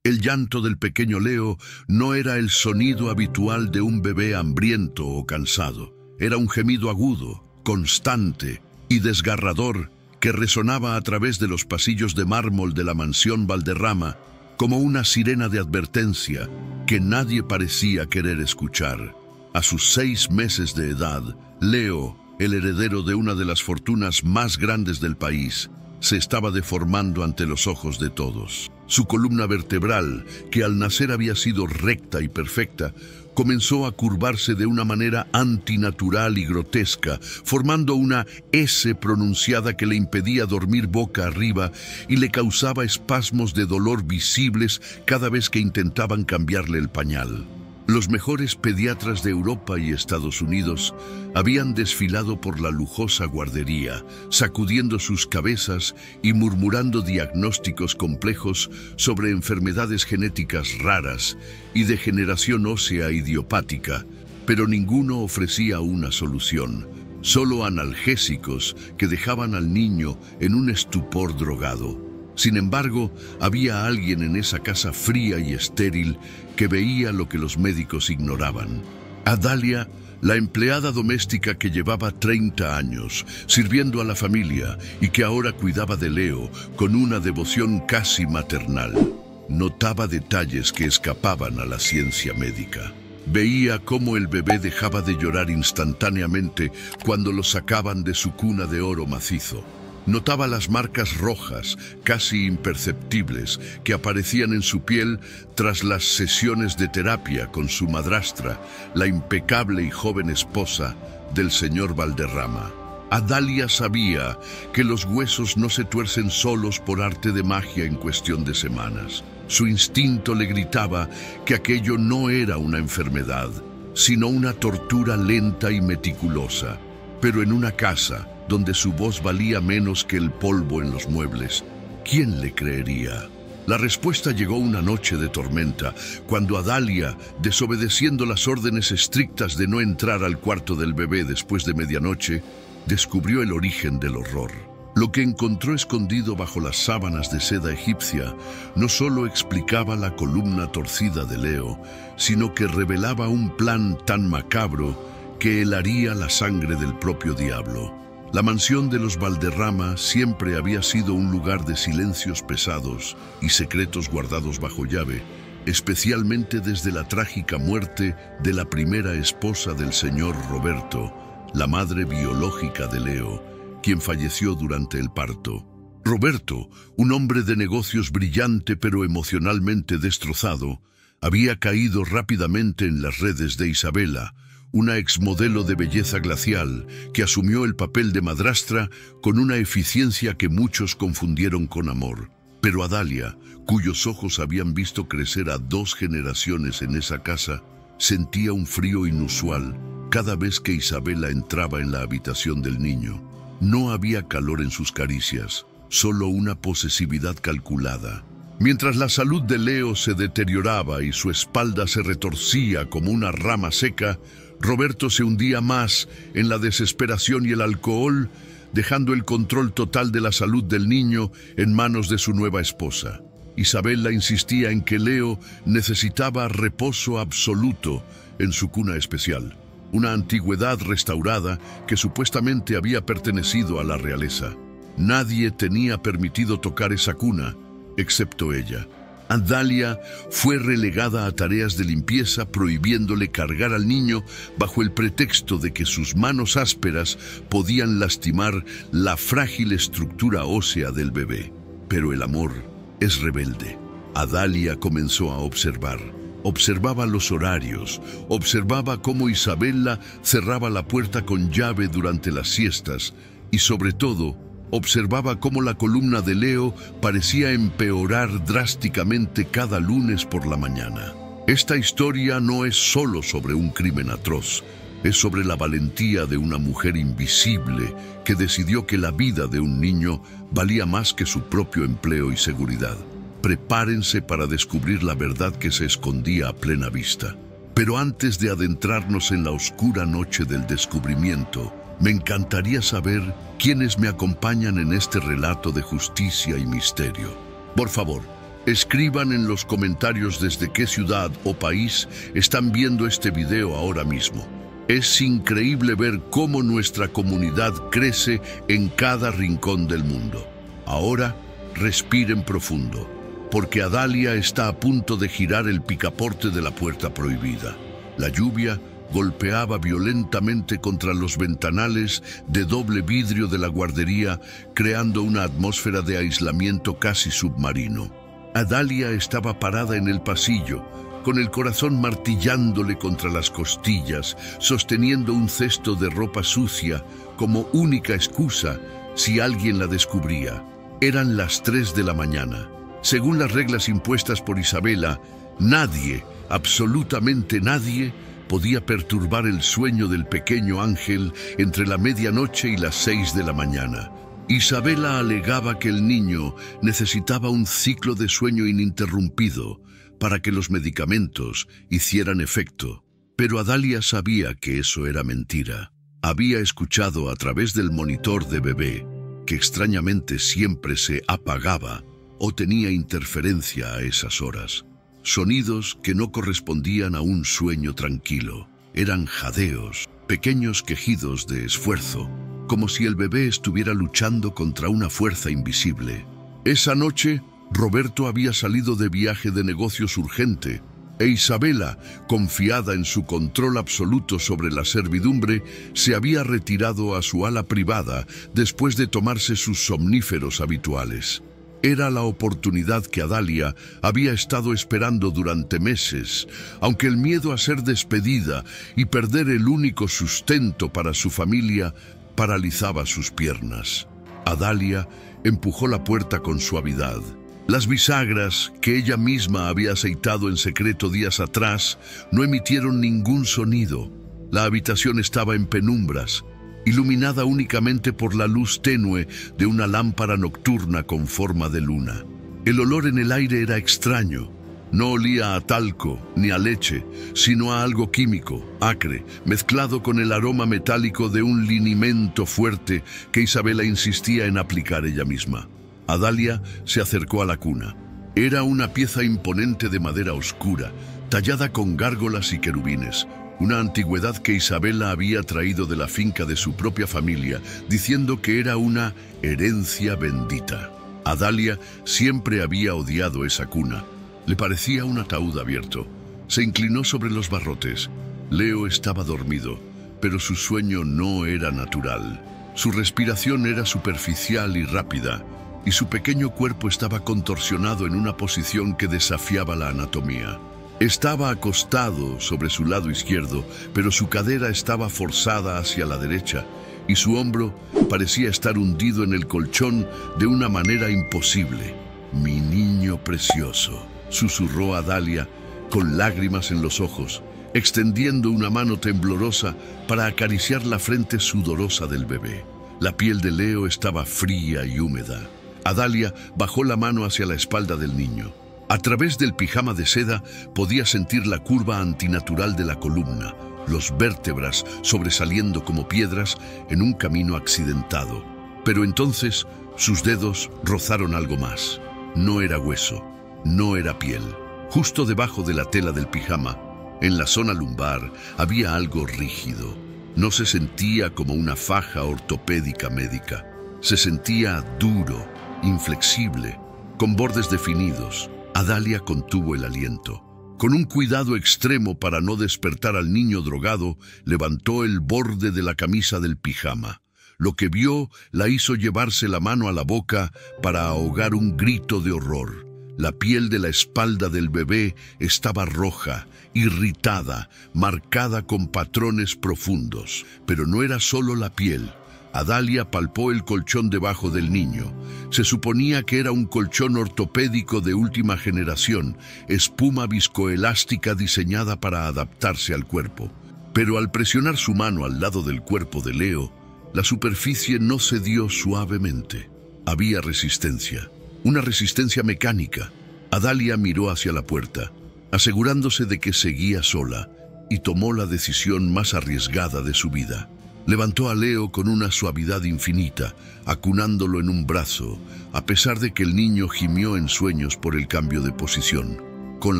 El llanto del pequeño Leo no era el sonido habitual de un bebé hambriento o cansado. Era un gemido agudo, constante y desgarrador que resonaba a través de los pasillos de mármol de la mansión Valderrama como una sirena de advertencia que nadie parecía querer escuchar. A sus 6 meses de edad, Leo, el heredero de una de las fortunas más grandes del país, se estaba deformando ante los ojos de todos. Su columna vertebral, que al nacer había sido recta y perfecta, comenzó a curvarse de una manera antinatural y grotesca, formando una S pronunciada que le impedía dormir boca arriba y le causaba espasmos de dolor visibles cada vez que intentaban cambiarle el pañal. Los mejores pediatras de Europa y Estados Unidos habían desfilado por la lujosa guardería, sacudiendo sus cabezas y murmurando diagnósticos complejos sobre enfermedades genéticas raras y degeneración ósea idiopática, pero ninguno ofrecía una solución, solo analgésicos que dejaban al niño en un estupor drogado. Sin embargo, había alguien en esa casa fría y estéril que veía lo que los médicos ignoraban. Adalia, la empleada doméstica que llevaba 30 años sirviendo a la familia y que ahora cuidaba de Leo con una devoción casi maternal, notaba detalles que escapaban a la ciencia médica. Veía cómo el bebé dejaba de llorar instantáneamente cuando lo sacaban de su cuna de oro macizo. Notaba las marcas rojas, casi imperceptibles, que aparecían en su piel tras las sesiones de terapia con su madrastra, la impecable y joven esposa del señor Valderrama. Adalia sabía que los huesos no se tuercen solos por arte de magia en cuestión de semanas. Su instinto le gritaba que aquello no era una enfermedad, sino una tortura lenta y meticulosa. Pero en una casa donde su voz valía menos que el polvo en los muebles, ¿quién le creería? La respuesta llegó una noche de tormenta, cuando Adalia, desobedeciendo las órdenes estrictas de no entrar al cuarto del bebé después de medianoche, descubrió el origen del horror. Lo que encontró escondido bajo las sábanas de seda egipcia no solo explicaba la columna torcida de Leo, sino que revelaba un plan tan macabro que helaría la sangre del propio diablo. La mansión de los Valderrama siempre había sido un lugar de silencios pesados y secretos guardados bajo llave, especialmente desde la trágica muerte de la primera esposa del señor Roberto, la madre biológica de Leo, quien falleció durante el parto. Roberto, un hombre de negocios brillante pero emocionalmente destrozado, había caído rápidamente en las redes de Isabela, una exmodelo de belleza glacial que asumió el papel de madrastra con una eficiencia que muchos confundieron con amor. Pero Adalia, cuyos ojos habían visto crecer a 2 generaciones en esa casa, sentía un frío inusual cada vez que Isabela entraba en la habitación del niño. No había calor en sus caricias, solo una posesividad calculada. Mientras la salud de Leo se deterioraba y su espalda se retorcía como una rama seca, Roberto se hundía más en la desesperación y el alcohol, dejando el control total de la salud del niño en manos de su nueva esposa. Isabela insistía en que Leo necesitaba reposo absoluto en su cuna especial, una antigüedad restaurada que supuestamente había pertenecido a la realeza. Nadie tenía permitido tocar esa cuna, excepto ella. Adalia fue relegada a tareas de limpieza, prohibiéndole cargar al niño bajo el pretexto de que sus manos ásperas podían lastimar la frágil estructura ósea del bebé. Pero el amor es rebelde. Adalia comenzó a observar. Observaba los horarios, observaba cómo Isabela cerraba la puerta con llave durante las siestas y, sobre todo, observaba cómo la columna de Leo parecía empeorar drásticamente cada lunes por la mañana. Esta historia no es solo sobre un crimen atroz, es sobre la valentía de una mujer invisible que decidió que la vida de un niño valía más que su propio empleo y seguridad. Prepárense para descubrir la verdad que se escondía a plena vista. Pero antes de adentrarnos en la oscura noche del descubrimiento, me encantaría saber quiénes me acompañan en este relato de justicia y misterio. Por favor, Escriban en los comentarios desde qué ciudad o país están viendo este video ahora mismo. Es increíble ver cómo nuestra comunidad crece en cada rincón del mundo. Ahora, respiren profundo, porque Adalia está a punto de girar el picaporte de la puerta prohibida. La lluvia golpeaba violentamente contra los ventanales de doble vidrio de la guardería, creando una atmósfera de aislamiento casi submarino. Adalia estaba parada en el pasillo, con el corazón martillándole contra las costillas, sosteniendo un cesto de ropa sucia como única excusa si alguien la descubría. Eran las 3 de la mañana. Según las reglas impuestas por Isabela, nadie, absolutamente nadie, podía perturbar el sueño del pequeño ángel entre la medianoche y las 6 de la mañana. Isabela alegaba que el niño necesitaba un ciclo de sueño ininterrumpido para que los medicamentos hicieran efecto. Pero Adalia sabía que eso era mentira. Había escuchado a través del monitor de bebé que extrañamente siempre se apagaba o tenía interferencia a esas horas. Sonidos que no correspondían a un sueño tranquilo. Eran jadeos, pequeños quejidos de esfuerzo, como si el bebé estuviera luchando contra una fuerza invisible. Esa noche, Roberto había salido de viaje de negocios urgente, e Isabela, confiada en su control absoluto sobre la servidumbre, se había retirado a su ala privada después de tomarse sus somníferos habituales. Era la oportunidad que Adalia había estado esperando durante meses, aunque el miedo a ser despedida y perder el único sustento para su familia paralizaba sus piernas. Adalia empujó la puerta con suavidad. Las bisagras, que ella misma había aceitado en secreto días atrás, no emitieron ningún sonido. La habitación estaba en penumbras, iluminada únicamente por la luz tenue de una lámpara nocturna con forma de luna. El olor en el aire era extraño. No olía a talco ni a leche, sino a algo químico, acre, mezclado con el aroma metálico de un linimento fuerte que Isabela insistía en aplicar ella misma. Adalia se acercó a la cuna. Era una pieza imponente de madera oscura, tallada con gárgolas y querubines, una antigüedad que Isabela había traído de la finca de su propia familia, diciendo que era una herencia bendita. Adalia siempre había odiado esa cuna. Le parecía un ataúd abierto. Se inclinó sobre los barrotes. Leo estaba dormido, pero su sueño no era natural. Su respiración era superficial y rápida, y su pequeño cuerpo estaba contorsionado en una posición que desafiaba la anatomía. Estaba acostado sobre su lado izquierdo, pero su cadera estaba forzada hacia la derecha, y su hombro parecía estar hundido en el colchón de una manera imposible. «Mi niño precioso», susurró Adalia, con lágrimas en los ojos, extendiendo una mano temblorosa para acariciar la frente sudorosa del bebé. La piel de Leo estaba fría y húmeda. Adalia bajó la mano hacia la espalda del niño. A través del pijama de seda podía sentir la curva antinatural de la columna, los vértebras sobresaliendo como piedras en un camino accidentado. Pero entonces sus dedos rozaron algo más. No era hueso, no era piel. Justo debajo de la tela del pijama, en la zona lumbar, había algo rígido. No se sentía como una faja ortopédica médica. Se sentía duro, inflexible, con bordes definidos. Adalia contuvo el aliento. Con un cuidado extremo para no despertar al niño drogado, levantó el borde de la camisa del pijama. Lo que vio la hizo llevarse la mano a la boca para ahogar un grito de horror. La piel de la espalda del bebé estaba roja, irritada, marcada con patrones profundos. Pero no era solo la piel. Adalia palpó el colchón debajo del niño. Se suponía que era un colchón ortopédico de última generación, espuma viscoelástica diseñada para adaptarse al cuerpo. Pero al presionar su mano al lado del cuerpo de Leo, la superficie no cedió suavemente. Había resistencia, una resistencia mecánica. Adalia miró hacia la puerta, asegurándose de que seguía sola, y tomó la decisión más arriesgada de su vida. Levantó a Leo con una suavidad infinita, acunándolo en un brazo, a pesar de que el niño gimió en sueños por el cambio de posición. Con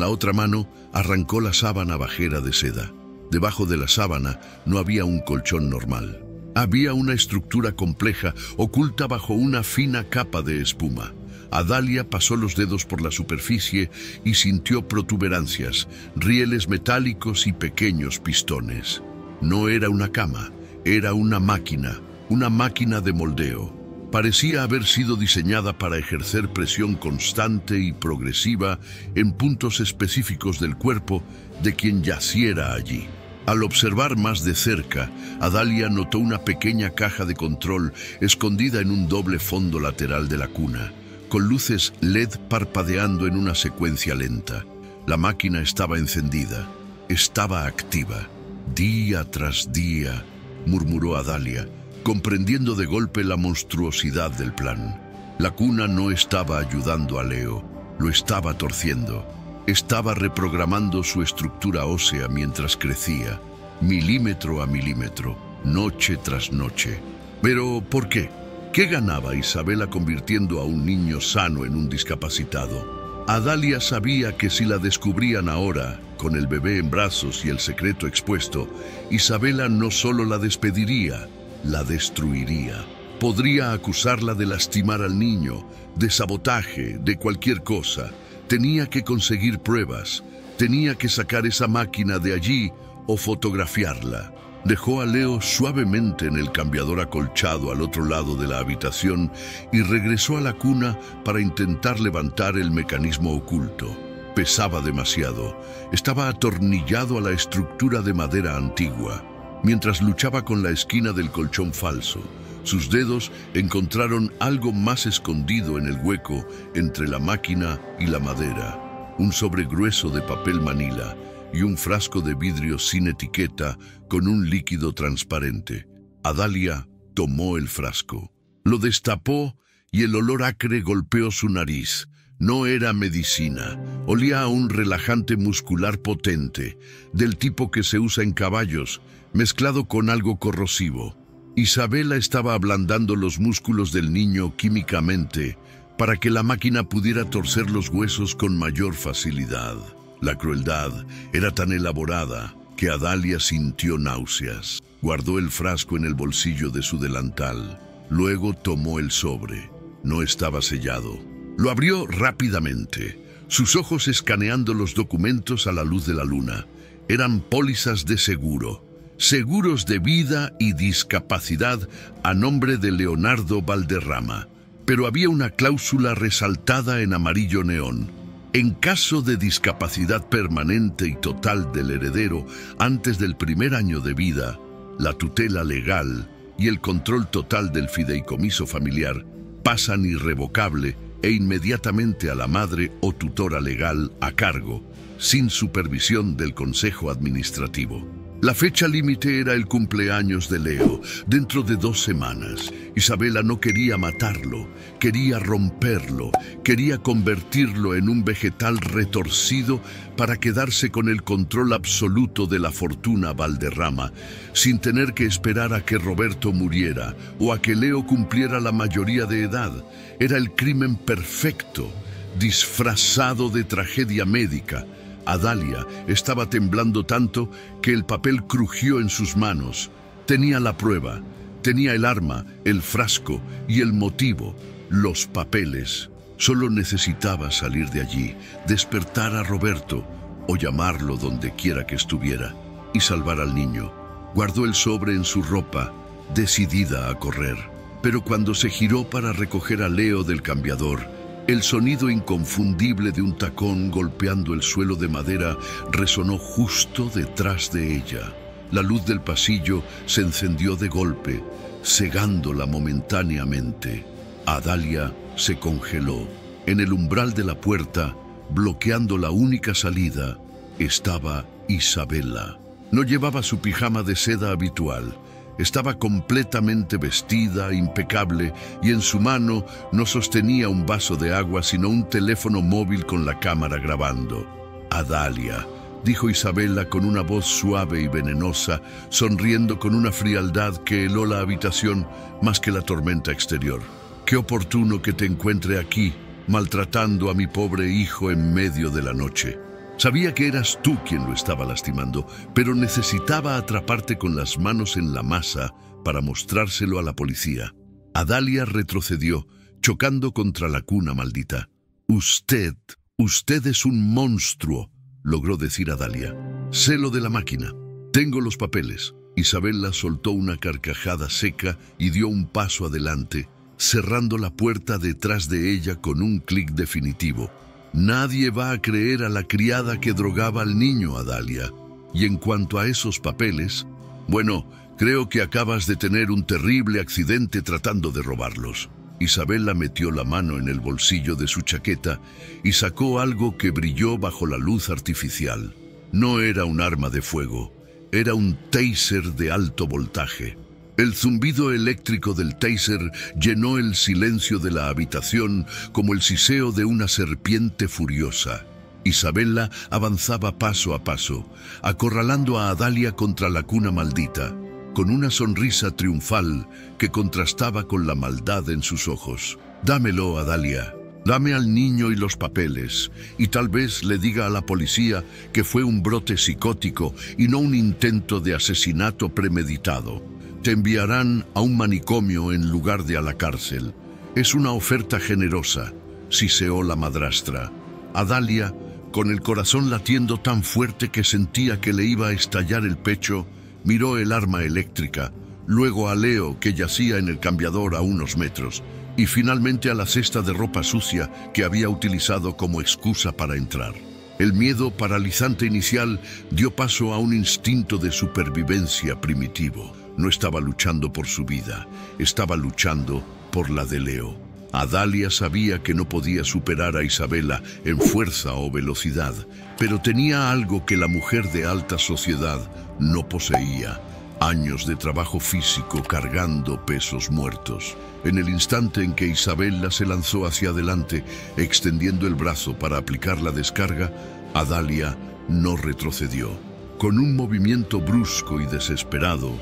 la otra mano arrancó la sábana bajera de seda. Debajo de la sábana no había un colchón normal. Había una estructura compleja oculta bajo una fina capa de espuma. Adalia pasó los dedos por la superficie y sintió protuberancias, rieles metálicos y pequeños pistones. No era una cama, era una máquina de moldeo. Parecía haber sido diseñada para ejercer presión constante y progresiva en puntos específicos del cuerpo de quien yaciera allí. Al observar más de cerca, Adalia notó una pequeña caja de control escondida en un doble fondo lateral de la cuna, con luces LED parpadeando en una secuencia lenta. La máquina estaba encendida, estaba activa. Día tras día, murmuró Adalia, comprendiendo de golpe la monstruosidad del plan. La cuna no estaba ayudando a Leo, lo estaba torciendo. Estaba reprogramando su estructura ósea mientras crecía, milímetro a milímetro, noche tras noche. Pero, ¿por qué? ¿Qué ganaba Isabela convirtiendo a un niño sano en un discapacitado? Adalia sabía que si la descubrían ahora, con el bebé en brazos y el secreto expuesto, Isabela no solo la despediría, la destruiría. Podría acusarla de lastimar al niño, de sabotaje, de cualquier cosa. Tenía que conseguir pruebas, tenía que sacar esa máquina de allí o fotografiarla. Dejó a Leo suavemente en el cambiador acolchado al otro lado de la habitación y regresó a la cuna para intentar levantar el mecanismo oculto. Pesaba demasiado, estaba atornillado a la estructura de madera antigua. Mientras luchaba con la esquina del colchón falso, sus dedos encontraron algo más escondido en el hueco entre la máquina y la madera, un sobre grueso de papel manila y un frasco de vidrio sin etiqueta con un líquido transparente. Adalia tomó el frasco, lo destapó y el olor acre golpeó su nariz. No era medicina, olía a un relajante muscular potente, del tipo que se usa en caballos, mezclado con algo corrosivo. Isabela estaba ablandando los músculos del niño químicamente para que la máquina pudiera torcer los huesos con mayor facilidad. La crueldad era tan elaborada que Adalia sintió náuseas. Guardó el frasco en el bolsillo de su delantal. Luego tomó el sobre. No estaba sellado. Lo abrió rápidamente, sus ojos escaneando los documentos a la luz de la luna. Eran pólizas de seguro. Seguros de vida y discapacidad a nombre de Leonardo Valderrama, pero había una cláusula resaltada en amarillo neón. En caso de discapacidad permanente y total del heredero antes del primer año de vida, la tutela legal y el control total del fideicomiso familiar pasan irrevocable e inmediatamente a la madre o tutora legal a cargo, sin supervisión del Consejo Administrativo. La fecha límite era el cumpleaños de Leo, dentro de 2 semanas. Isabela no quería matarlo, quería romperlo, quería convertirlo en un vegetal retorcido para quedarse con el control absoluto de la fortuna Valderrama, sin tener que esperar a que Roberto muriera o a que Leo cumpliera la mayoría de edad. Era el crimen perfecto, disfrazado de tragedia médica. Adalia estaba temblando tanto que el papel crujió en sus manos. Tenía la prueba, tenía el arma, el frasco y el motivo, los papeles. Solo necesitaba salir de allí, despertar a Roberto o llamarlo donde quiera que estuviera y salvar al niño. Guardó el sobre en su ropa, decidida a correr. Pero cuando se giró para recoger a Leo del cambiador, el sonido inconfundible de un tacón golpeando el suelo de madera resonó justo detrás de ella. La luz del pasillo se encendió de golpe, cegándola momentáneamente. Adalia se congeló. En el umbral de la puerta, bloqueando la única salida, estaba Isabela. No llevaba su pijama de seda habitual. Estaba completamente vestida, impecable, y en su mano no sostenía un vaso de agua, sino un teléfono móvil con la cámara grabando. Adalia, dijo Isabela con una voz suave y venenosa, sonriendo con una frialdad que heló la habitación más que la tormenta exterior. Qué oportuno que te encuentre aquí, maltratando a mi pobre hijo en medio de la noche. Sabía que eras tú quien lo estaba lastimando, pero necesitaba atraparte con las manos en la masa para mostrárselo a la policía. Adalia retrocedió, chocando contra la cuna maldita. Usted es un monstruo, logró decir Adalia. Sé lo de la máquina. Tengo los papeles. Isabela soltó una carcajada seca y dio un paso adelante, cerrando la puerta detrás de ella con un clic definitivo. Nadie va a creer a la criada que drogaba al niño, Adalia. Y en cuanto a esos papeles, bueno, creo que acabas de tener un terrible accidente tratando de robarlos. Isabela metió la mano en el bolsillo de su chaqueta y sacó algo que brilló bajo la luz artificial. No era un arma de fuego, era un taser de alto voltaje. El zumbido eléctrico del taser llenó el silencio de la habitación como el siseo de una serpiente furiosa. Isabela avanzaba paso a paso, acorralando a Adalia contra la cuna maldita, con una sonrisa triunfal que contrastaba con la maldad en sus ojos. Dámelo, Adalia. Dame al niño y los papeles, y tal vez le diga a la policía que fue un brote psicótico y no un intento de asesinato premeditado. Te enviarán a un manicomio en lugar de a la cárcel. Es una oferta generosa, siseó la madrastra. Adalia, con el corazón latiendo tan fuerte que sentía que le iba a estallar el pecho, miró el arma eléctrica, luego a Leo, que yacía en el cambiador a unos metros, y finalmente a la cesta de ropa sucia que había utilizado como excusa para entrar. El miedo paralizante inicial dio paso a un instinto de supervivencia primitivo. No estaba luchando por su vida, estaba luchando por la de Leo. Adalia sabía que no podía superar a Isabela en fuerza o velocidad, pero tenía algo que la mujer de alta sociedad no poseía: años de trabajo físico cargando pesos muertos. En el instante en que Isabela se lanzó hacia adelante, extendiendo el brazo para aplicar la descarga, Adalia no retrocedió. Con un movimiento brusco y desesperado,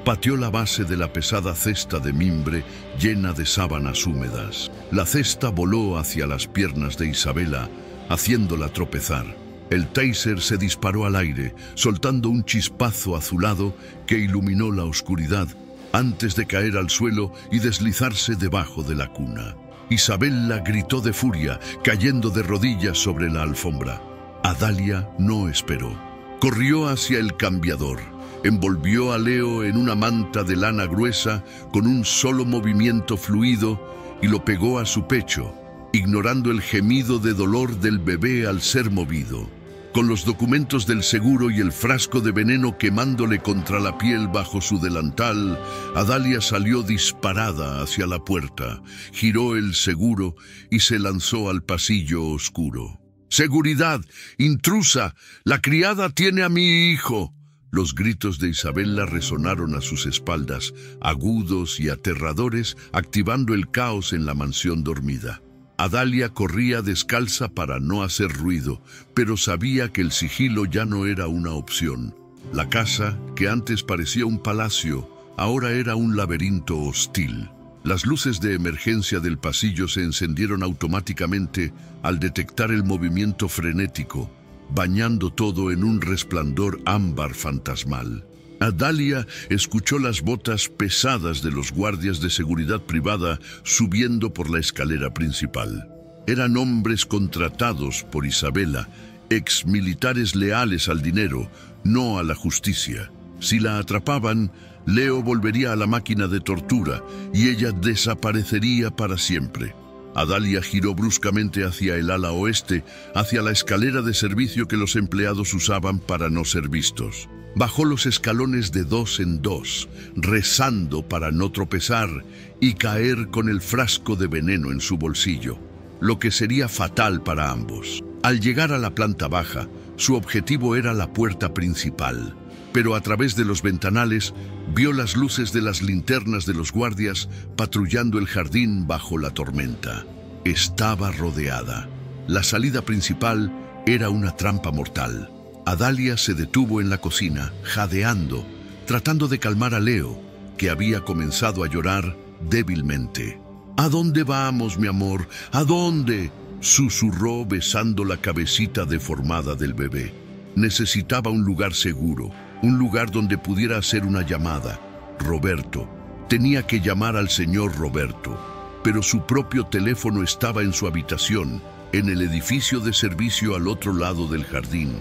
pateó la base de la pesada cesta de mimbre llena de sábanas húmedas. La cesta voló hacia las piernas de Isabela, haciéndola tropezar. El taser se disparó al aire, soltando un chispazo azulado que iluminó la oscuridad antes de caer al suelo y deslizarse debajo de la cuna. Isabela gritó de furia, cayendo de rodillas sobre la alfombra. Adalia no esperó. Corrió hacia el cambiador. Envolvió a Leo en una manta de lana gruesa con un solo movimiento fluido y lo pegó a su pecho, ignorando el gemido de dolor del bebé al ser movido. Con los documentos del seguro y el frasco de veneno quemándole contra la piel bajo su delantal, Adalia salió disparada hacia la puerta, giró el seguro y se lanzó al pasillo oscuro. ¡Seguridad! ¡Intrusa! ¡La criada tiene a mi hijo! Los gritos de Isabela resonaron a sus espaldas, agudos y aterradores, activando el caos en la mansión dormida. Adalia corría descalza para no hacer ruido, pero sabía que el sigilo ya no era una opción. La casa, que antes parecía un palacio, ahora era un laberinto hostil. Las luces de emergencia del pasillo se encendieron automáticamente al detectar el movimiento frenético, bañando todo en un resplandor ámbar fantasmal. Adalia escuchó las botas pesadas de los guardias de seguridad privada subiendo por la escalera principal. Eran hombres contratados por Isabela, exmilitares leales al dinero, no a la justicia. Si la atrapaban, Leo volvería a la máquina de tortura y ella desaparecería para siempre. Adalia giró bruscamente hacia el ala oeste, hacia la escalera de servicio que los empleados usaban para no ser vistos. Bajó los escalones de dos en dos, rezando para no tropezar y caer con el frasco de veneno en su bolsillo, lo que sería fatal para ambos. Al llegar a la planta baja, su objetivo era la puerta principal, pero a través de los ventanales vio las luces de las linternas de los guardias patrullando el jardín bajo la tormenta. Estaba rodeada. La salida principal era una trampa mortal. Adalia se detuvo en la cocina, jadeando, tratando de calmar a Leo, que había comenzado a llorar débilmente. «¿A dónde vamos, mi amor? ¿A dónde?», susurró besando la cabecita deformada del bebé. Necesitaba un lugar seguro, un lugar donde pudiera hacer una llamada. Roberto. Tenía que llamar al señor Roberto, pero su propio teléfono estaba en su habitación, en el edificio de servicio al otro lado del jardín,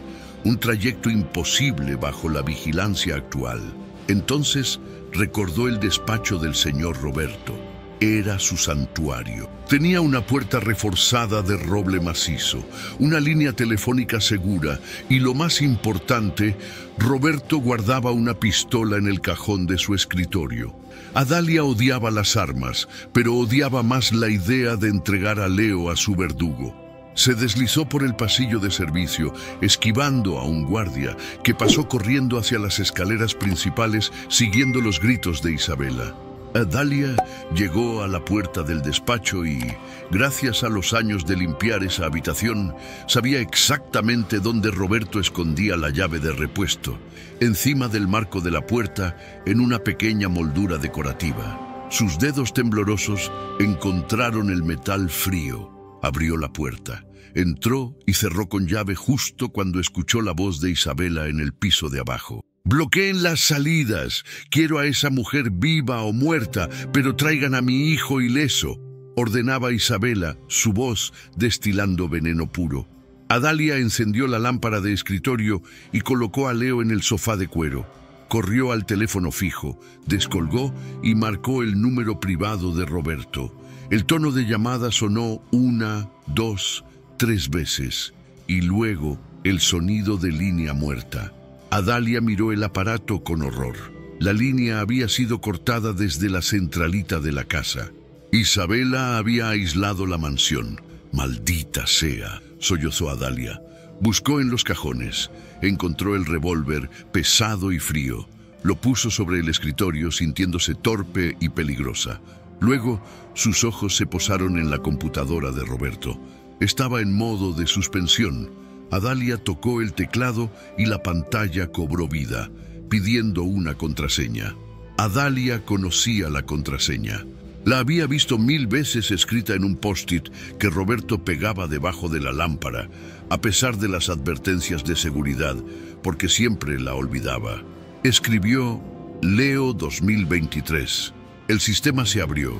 un trayecto imposible bajo la vigilancia actual. Entonces recordó el despacho del señor Roberto. Era su santuario. Tenía una puerta reforzada de roble macizo, una línea telefónica segura y, lo más importante, Roberto guardaba una pistola en el cajón de su escritorio. Adalia odiaba las armas, pero odiaba más la idea de entregar a Leo a su verdugo. Se deslizó por el pasillo de servicio, esquivando a un guardia que pasó corriendo hacia las escaleras principales siguiendo los gritos de Isabela. Adalia llegó a la puerta del despacho y, gracias a los años de limpiar esa habitación, sabía exactamente dónde Roberto escondía la llave de repuesto, encima del marco de la puerta, en una pequeña moldura decorativa. Sus dedos temblorosos encontraron el metal frío. Abrió la puerta, entró y cerró con llave justo cuando escuchó la voz de Isabela en el piso de abajo. «Bloqueen las salidas. Quiero a esa mujer viva o muerta, pero traigan a mi hijo ileso», ordenaba Isabela, su voz destilando veneno puro. Adalia encendió la lámpara de escritorio y colocó a Leo en el sofá de cuero. Corrió al teléfono fijo, descolgó y marcó el número privado de Roberto. El tono de llamada sonó 1, 2, 3 veces, y luego el sonido de línea muerta. Adalia miró el aparato con horror. La línea había sido cortada desde la centralita de la casa. Isabela había aislado la mansión. «Maldita sea», sollozó Adalia. Buscó en los cajones. Encontró el revólver pesado y frío. Lo puso sobre el escritorio sintiéndose torpe y peligrosa. Luego, sus ojos se posaron en la computadora de Roberto. Estaba en modo de suspensión. Adalia tocó el teclado y la pantalla cobró vida, pidiendo una contraseña. Adalia conocía la contraseña. La había visto 1000 veces escrita en un post-it que Roberto pegaba debajo de la lámpara, a pesar de las advertencias de seguridad, porque siempre la olvidaba. Escribió Leo 2023. El sistema se abrió.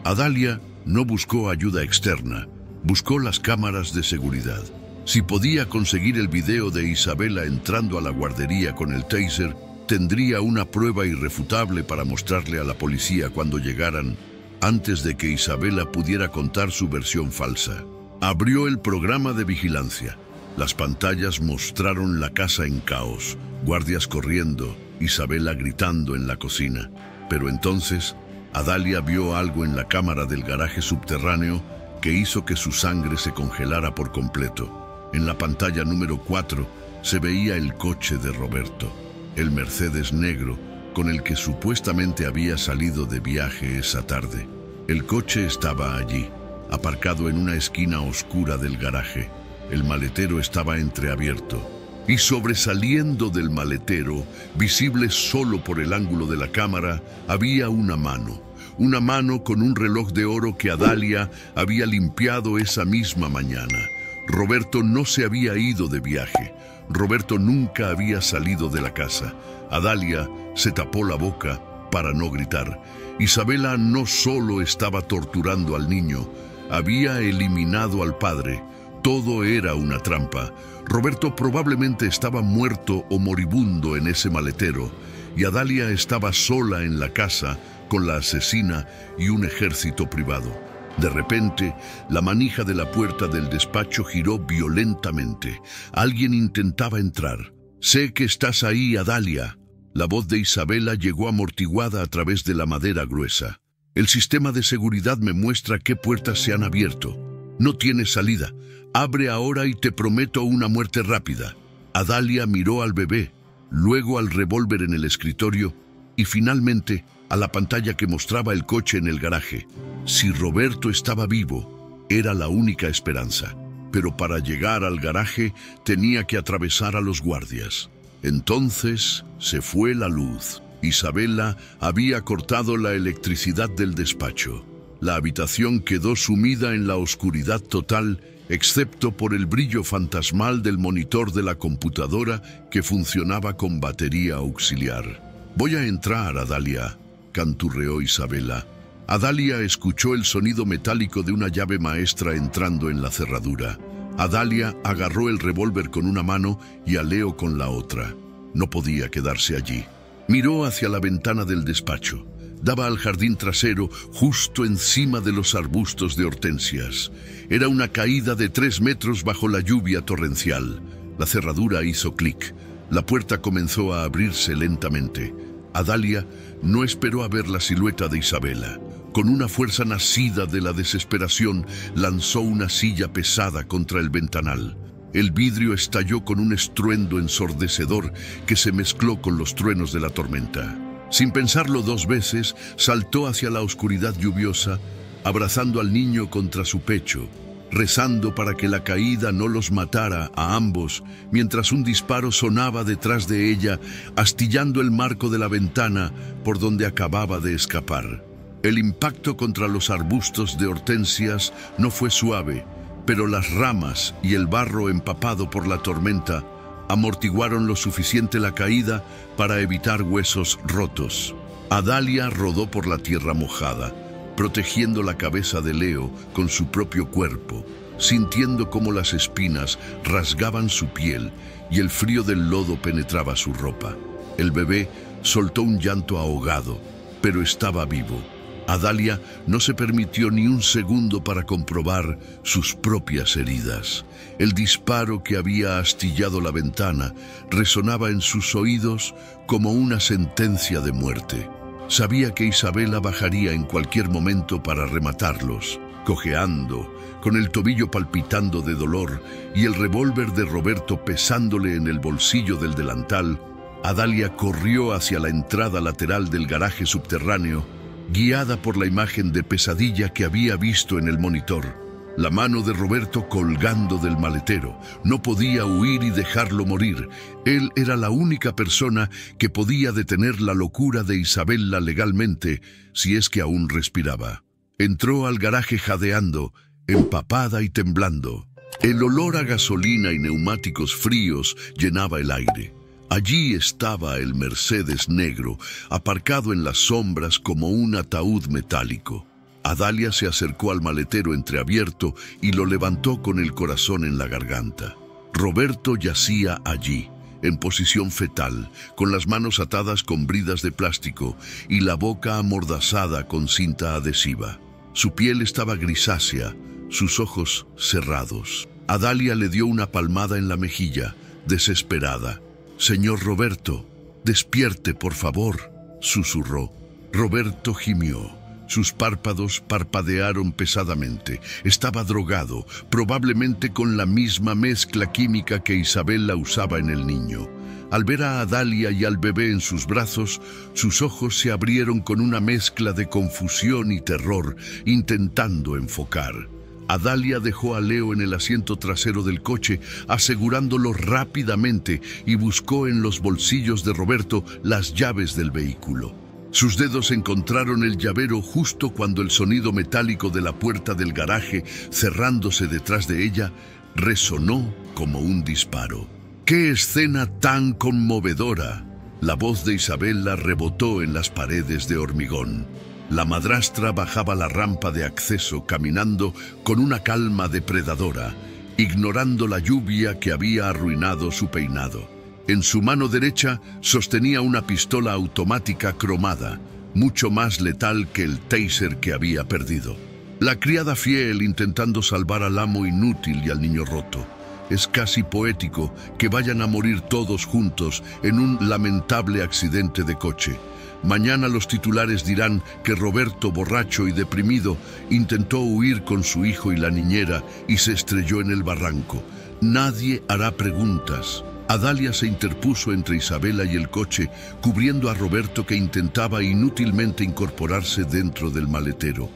Adalia no buscó ayuda externa, buscó las cámaras de seguridad. Si podía conseguir el video de Isabela entrando a la guardería con el taser, tendría una prueba irrefutable para mostrarle a la policía cuando llegaran, antes de que Isabela pudiera contar su versión falsa. Abrió el programa de vigilancia. Las pantallas mostraron la casa en caos, guardias corriendo, Isabela gritando en la cocina. Pero entonces, Adalia vio algo en la cámara del garaje subterráneo que hizo que su sangre se congelara por completo. En la pantalla número 4 se veía el coche de Roberto, el Mercedes negro con el que supuestamente había salido de viaje esa tarde. El coche estaba allí, aparcado en una esquina oscura del garaje. El maletero estaba entreabierto. Y sobresaliendo del maletero, visible solo por el ángulo de la cámara, había una mano con un reloj de oro que Adalia había limpiado esa misma mañana. Roberto no se había ido de viaje. Roberto nunca había salido de la casa. Adalia se tapó la boca para no gritar. Isabela no solo estaba torturando al niño, había eliminado al padre. Todo era una trampa. Roberto probablemente estaba muerto o moribundo en ese maletero, y Adalia estaba sola en la casa con la asesina y un ejército privado. De repente, la manija de la puerta del despacho giró violentamente. Alguien intentaba entrar. «Sé que estás ahí, Adalia». La voz de Isabela llegó amortiguada a través de la madera gruesa. «El sistema de seguridad me muestra qué puertas se han abierto. No tienes salida. Abre ahora y te prometo una muerte rápida». Adalia miró al bebé, luego al revólver en el escritorio y finalmente a la pantalla que mostraba el coche en el garaje. Si Roberto estaba vivo, era la única esperanza. pero para llegar al garaje tenía que atravesar a los guardias. Entonces se fue la luz. Isabela había cortado la electricidad del despacho. La habitación quedó sumida en la oscuridad total, excepto por el brillo fantasmal del monitor de la computadora que funcionaba con batería auxiliar. «Voy a entrar, Adalia», canturreó Isabela. Adalia escuchó el sonido metálico de una llave maestra entrando en la cerradura. Adalia agarró el revólver con una mano y a Leo con la otra. No podía quedarse allí. Miró hacia la ventana del despacho. Daba al jardín trasero, justo encima de los arbustos de hortensias. Era una caída de 3 metros bajo la lluvia torrencial. La cerradura hizo clic. La puerta comenzó a abrirse lentamente. Adalia no esperó a ver la silueta de Isabela. Con una fuerza nacida de la desesperación, lanzó una silla pesada contra el ventanal. El vidrio estalló con un estruendo ensordecedor que se mezcló con los truenos de la tormenta. Sin pensarlo 2 veces, saltó hacia la oscuridad lluviosa, abrazando al niño contra su pecho, rezando para que la caída no los matara a ambos, mientras un disparo sonaba detrás de ella, astillando el marco de la ventana por donde acababa de escapar. El impacto contra los arbustos de hortensias no fue suave, pero las ramas y el barro empapado por la tormenta amortiguaron lo suficiente la caída para evitar huesos rotos. Adalia rodó por la tierra mojada, protegiendo la cabeza de Leo con su propio cuerpo, sintiendo cómo las espinas rasgaban su piel y el frío del lodo penetraba su ropa. El bebé soltó un llanto ahogado, pero estaba vivo. Adalia no se permitió ni un segundo para comprobar sus propias heridas. El disparo que había astillado la ventana resonaba en sus oídos como una sentencia de muerte. Sabía que Isabela bajaría en cualquier momento para rematarlos. Cojeando, con el tobillo palpitando de dolor y el revólver de Roberto pesándole en el bolsillo del delantal, Adalia corrió hacia la entrada lateral del garaje subterráneo, guiada por la imagen de pesadilla que había visto en el monitor. La mano de Roberto colgando del maletero. No podía huir y dejarlo morir. Él era la única persona que podía detener la locura de Isabela legalmente, si es que aún respiraba. Entró al garaje jadeando, empapada y temblando. El olor a gasolina y neumáticos fríos llenaba el aire. Allí estaba el Mercedes negro, aparcado en las sombras como un ataúd metálico. Adalia se acercó al maletero entreabierto y lo levantó con el corazón en la garganta. Roberto yacía allí, en posición fetal, con las manos atadas con bridas de plástico y la boca amordazada con cinta adhesiva. Su piel estaba grisácea, sus ojos cerrados. Adalia le dio una palmada en la mejilla, desesperada. «Señor Roberto, despierte, por favor», susurró. Roberto gimió. Sus párpados parpadearon pesadamente. Estaba drogado, probablemente con la misma mezcla química que Isabela usaba en el niño. Al ver a Adalia y al bebé en sus brazos, sus ojos se abrieron con una mezcla de confusión y terror, intentando enfocar. Adalia dejó a Leo en el asiento trasero del coche, asegurándolo rápidamente, y buscó en los bolsillos de Roberto las llaves del vehículo. Sus dedos encontraron el llavero justo cuando el sonido metálico de la puerta del garaje, cerrándose detrás de ella, resonó como un disparo. ¡Qué escena tan conmovedora! La voz de Isabela rebotó en las paredes de hormigón. La madrastra bajaba la rampa de acceso caminando con una calma depredadora, ignorando la lluvia que había arruinado su peinado. En su mano derecha sostenía una pistola automática cromada, mucho más letal que el taser que había perdido. La criada fiel intentando salvar al amo inútil y al niño roto. Es casi poético que vayan a morir todos juntos en un lamentable accidente de coche. Mañana los titulares dirán que Roberto, borracho y deprimido, intentó huir con su hijo y la niñera y se estrelló en el barranco. Nadie hará preguntas. Adalia se interpuso entre Isabela y el coche, cubriendo a Roberto, que intentaba inútilmente incorporarse dentro del maletero.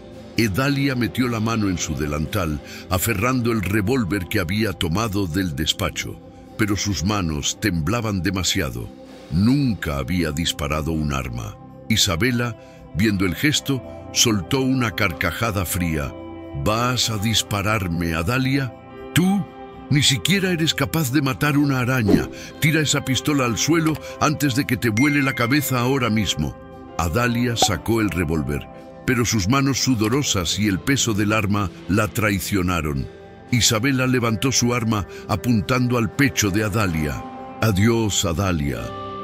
Adalia metió la mano en su delantal, aferrando el revólver que había tomado del despacho, pero sus manos temblaban demasiado. Nunca había disparado un arma. Isabela, viendo el gesto, soltó una carcajada fría. ¿Vas a dispararme, Adalia? ¿Tú? Ni siquiera eres capaz de matar una araña. Tira esa pistola al suelo antes de que te vuele la cabeza ahora mismo. Adalia sacó el revólver, pero sus manos sudorosas y el peso del arma la traicionaron. Isabela levantó su arma apuntando al pecho de Adalia. Adiós, Adalia.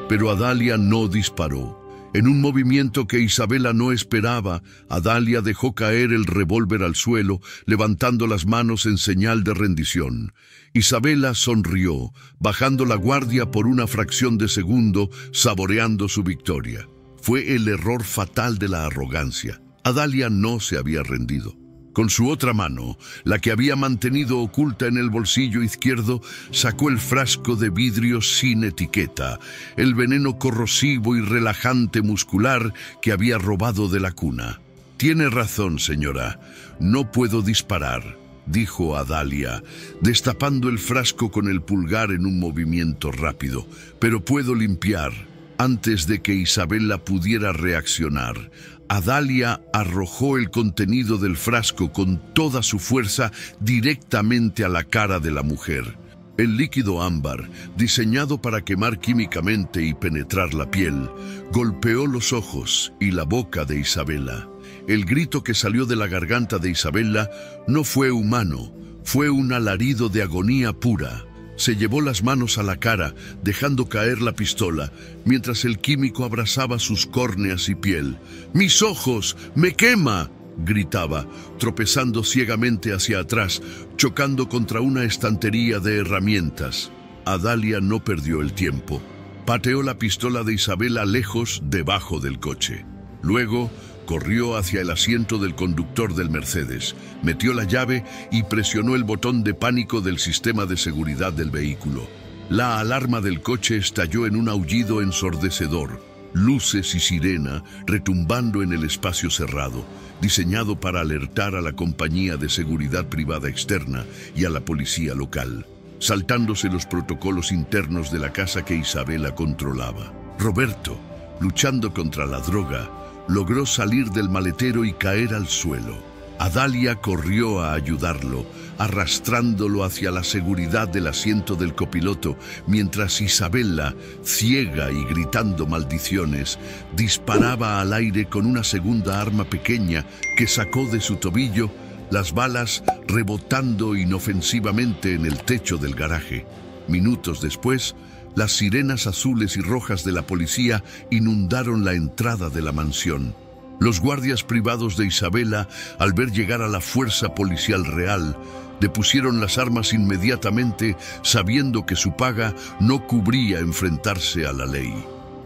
Pero Adalia no disparó. En un movimiento que Isabela no esperaba, Adalia dejó caer el revólver al suelo, levantando las manos en señal de rendición. Isabela sonrió, bajando la guardia por una fracción de segundo, saboreando su victoria. Fue el error fatal de la arrogancia. Adalia no se había rendido. Con su otra mano, la que había mantenido oculta en el bolsillo izquierdo, sacó el frasco de vidrio sin etiqueta, el veneno corrosivo y relajante muscular que había robado de la cuna. «Tiene razón, señora. No puedo disparar», dijo Adalia, destapando el frasco con el pulgar en un movimiento rápido. «Pero puedo limpiar». Antes de que Isabela pudiera reaccionar, Adalia arrojó el contenido del frasco con toda su fuerza directamente a la cara de la mujer. El líquido ámbar, diseñado para quemar químicamente y penetrar la piel, golpeó los ojos y la boca de Isabela. El grito que salió de la garganta de Isabela no fue humano, fue un alarido de agonía pura. Se llevó las manos a la cara, dejando caer la pistola, mientras el químico abrasaba sus córneas y piel. «¡Mis ojos! ¡Me quema!», gritaba, tropezando ciegamente hacia atrás, chocando contra una estantería de herramientas. Adalia no perdió el tiempo. Pateó la pistola de Isabela lejos, debajo del coche. Luego, corrió hacia el asiento del conductor del Mercedes, metió la llave y presionó el botón de pánico del sistema de seguridad del vehículo. La alarma del coche estalló en un aullido ensordecedor, luces y sirena retumbando en el espacio cerrado, diseñado para alertar a la compañía de seguridad privada externa y a la policía local, saltándose los protocolos internos de la casa que Isabela controlaba. Roberto, luchando contra la droga, logró salir del maletero y caer al suelo. Adalia corrió a ayudarlo, arrastrándolo hacia la seguridad del asiento del copiloto, mientras Isabela, ciega y gritando maldiciones, disparaba al aire con una segunda arma pequeña que sacó de su tobillo, las balas rebotando inofensivamente en el techo del garaje. Minutos después, las sirenas azules y rojas de la policía inundaron la entrada de la mansión. Los guardias privados de Isabela, al ver llegar a la fuerza policial real, depusieron las armas inmediatamente, sabiendo que su paga no cubría enfrentarse a la ley.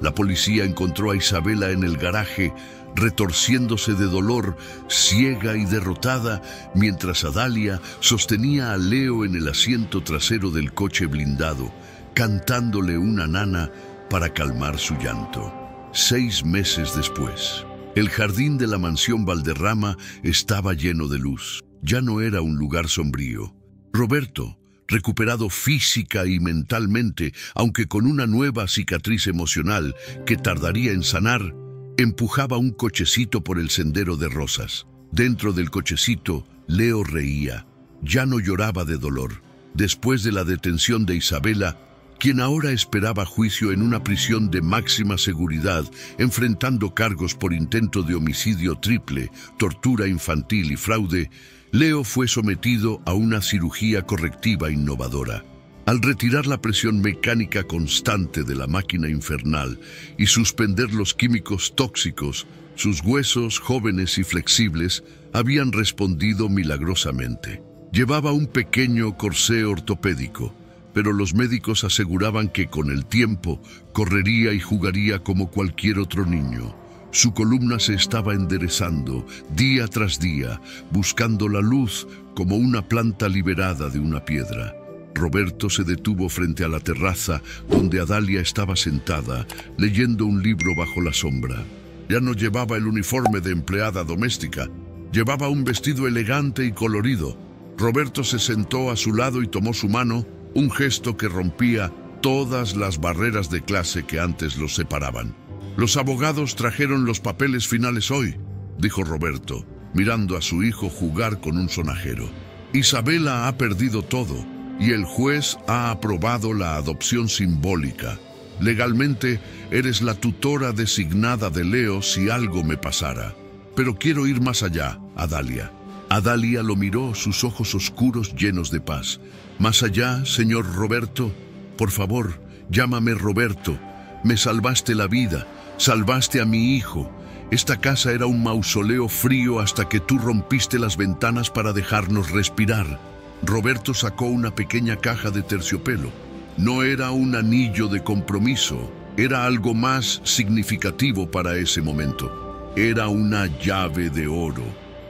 La policía encontró a Isabela en el garaje, retorciéndose de dolor, ciega y derrotada, mientras Adalia sostenía a Leo en el asiento trasero del coche blindado, cantándole una nana para calmar su llanto. 6 meses después, el jardín de la mansión Valderrama estaba lleno de luz. Ya no era un lugar sombrío. Roberto, recuperado física y mentalmente, aunque con una nueva cicatriz emocional que tardaría en sanar, empujaba un cochecito por el sendero de rosas. Dentro del cochecito, Leo reía. Ya no lloraba de dolor. Después de la detención de Isabela, quien ahora esperaba juicio en una prisión de máxima seguridad, enfrentando cargos por intento de homicidio triple, tortura infantil y fraude, Leo fue sometido a una cirugía correctiva innovadora. Al retirar la presión mecánica constante de la máquina infernal y suspender los químicos tóxicos, sus huesos, jóvenes y flexibles, habían respondido milagrosamente. Llevaba un pequeño corsé ortopédico, pero los médicos aseguraban que con el tiempo correría y jugaría como cualquier otro niño. Su columna se estaba enderezando día tras día, buscando la luz como una planta liberada de una piedra. Roberto se detuvo frente a la terraza donde Adalia estaba sentada, leyendo un libro bajo la sombra. Ya no llevaba el uniforme de empleada doméstica. Llevaba un vestido elegante y colorido. Roberto se sentó a su lado y tomó su mano, un gesto que rompía todas las barreras de clase que antes los separaban. «Los abogados trajeron los papeles finales hoy», dijo Roberto, mirando a su hijo jugar con un sonajero. «Isabela ha perdido todo y el juez ha aprobado la adopción simbólica. Legalmente eres la tutora designada de Leo si algo me pasara. Pero quiero ir más allá, Adalia». Adalia lo miró, sus ojos oscuros llenos de paz. «Más allá, señor Roberto, por favor, llámame Roberto. Me salvaste la vida, salvaste a mi hijo. Esta casa era un mausoleo frío hasta que tú rompiste las ventanas para dejarnos respirar». Roberto sacó una pequeña caja de terciopelo. No era un anillo de compromiso, era algo más significativo para ese momento. Era una llave de oro,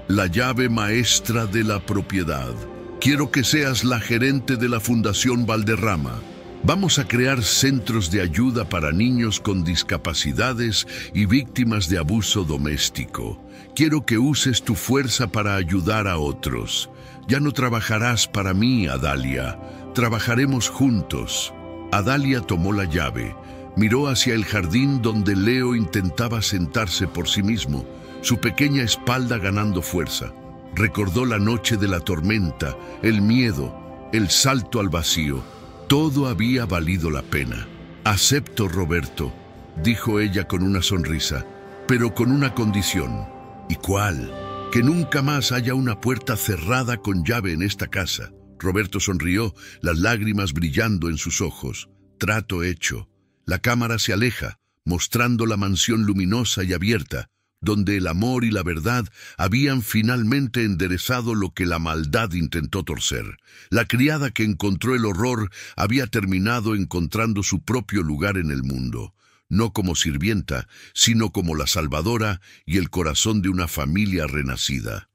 la llave maestra de la propiedad. «Quiero que seas la gerente de la Fundación Valderrama. Vamos a crear centros de ayuda para niños con discapacidades y víctimas de abuso doméstico. Quiero que uses tu fuerza para ayudar a otros. Ya no trabajarás para mí, Adalia. Trabajaremos juntos». Adalia tomó la llave, miró hacia el jardín donde Leo intentaba sentarse por sí mismo, su pequeña espalda ganando fuerza. Recordó la noche de la tormenta, el miedo, el salto al vacío. Todo había valido la pena. «Acepto, Roberto», dijo ella con una sonrisa, «pero con una condición». «¿Y cuál?» «Que nunca más haya una puerta cerrada con llave en esta casa». Roberto sonrió, las lágrimas brillando en sus ojos. «Trato hecho». La cámara se aleja, mostrando la mansión luminosa y abierta, donde el amor y la verdad habían finalmente enderezado lo que la maldad intentó torcer. La criada que encontró el horror había terminado encontrando su propio lugar en el mundo, no como sirvienta, sino como la salvadora y el corazón de una familia renacida.